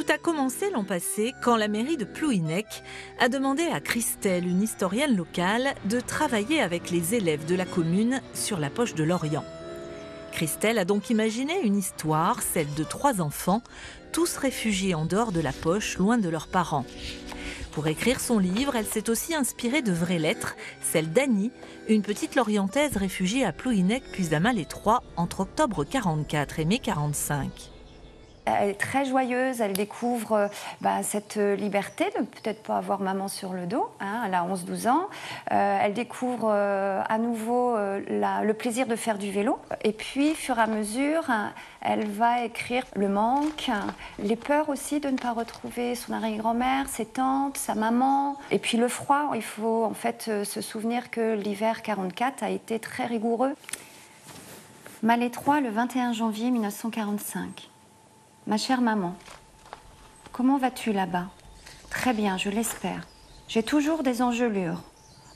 Tout a commencé l'an passé quand la mairie de Plouhinec a demandé à Christelle, une historienne locale, de travailler avec les élèves de la commune sur la poche de l'Orient. Christelle a donc imaginé une histoire, celle de 3 enfants, tous réfugiés en dehors de la poche, loin de leurs parents. Pour écrire son livre, elle s'est aussi inspirée de vraies lettres, celle d'Annie, une petite lorientaise réfugiée à Plouhinec puis Damas-les-Trois entre octobre 44 et mai 45. Elle est très joyeuse, elle découvre cette liberté de peut-être pas avoir maman sur le dos, hein, elle a 11-12 ans. Elle découvre à nouveau le plaisir de faire du vélo. Et puis, au fur et à mesure, elle va écrire le manque, les peurs aussi de ne pas retrouver son arrière-grand-mère, ses tantes, sa maman. Et puis le froid, il faut en fait se souvenir que l'hiver 44 a été très rigoureux. Damas-les-Trois, le 21 janvier 1945. Ma chère maman, comment vas-tu là-bas? Très bien, je l'espère. J'ai toujours des engelures.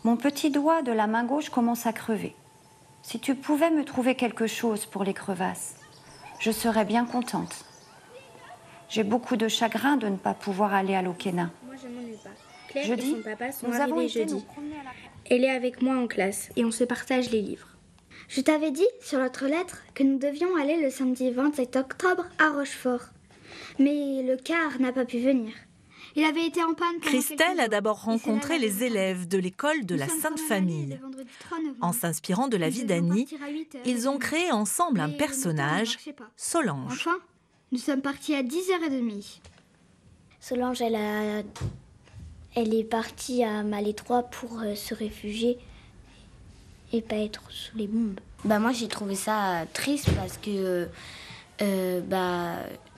Mon petit doigt de la main gauche commence à crever. Si tu pouvais me trouver quelque chose pour les crevasses, je serais bien contente. J'ai beaucoup de chagrin de ne pas pouvoir aller à l'Okena. Moi, je m'ennuie pas. Claire Jeudi, et son papa sont nous avons arrivés été jeudi. nous promener à la... Elle est avec moi en classe et on se partage les livres. Je t'avais dit sur notre lettre que nous devions aller le samedi 27 octobre à Rochefort. Mais le car n'a pas pu venir. Il avait été en panne. Christelle a d'abord rencontré les élèves de l'école de la Sainte Famille. En s'inspirant de la vie d'Annie, ils ont créé ensemble un personnage, Solange. Enfin, nous sommes partis à 10h30. Solange, elle est partie à Damas-les-Trois pour se réfugier et pas être sous les bombes. Moi, j'ai trouvé ça triste parce que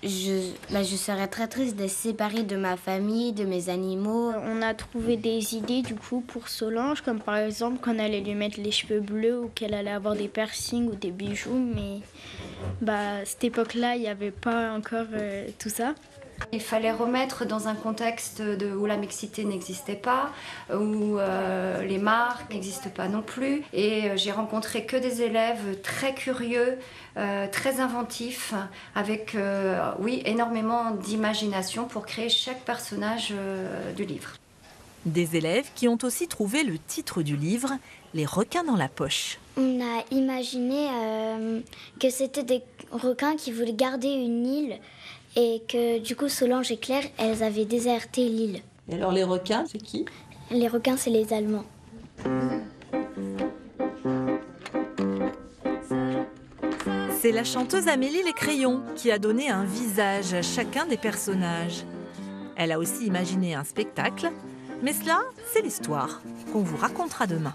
je serais très triste d'être séparée de ma famille, de mes animaux. On a trouvé des idées du coup pour Solange, comme par exemple qu'on allait lui mettre les cheveux bleus ou qu'elle allait avoir des piercings ou des bijoux, mais à cette époque-là, il n'y avait pas encore tout ça. Il fallait remettre dans un contexte où la mixité n'existait pas, où les marques n'existent pas non plus. Et j'ai rencontré que des élèves très curieux, très inventifs, avec énormément d'imagination pour créer chaque personnage du livre. Des élèves qui ont aussi trouvé le titre du livre, Les requins dans la poche. On a imaginé que c'était des requins qui voulaient garder une île et que du coup Solange et Claire, elles avaient déserté l'île. Et alors les requins, c'est qui? Les requins, c'est les Allemands. C'est la chanteuse Amélie Lécrayon qui a donné un visage à chacun des personnages. Elle a aussi imaginé un spectacle, mais cela, c'est l'histoire qu'on vous racontera demain.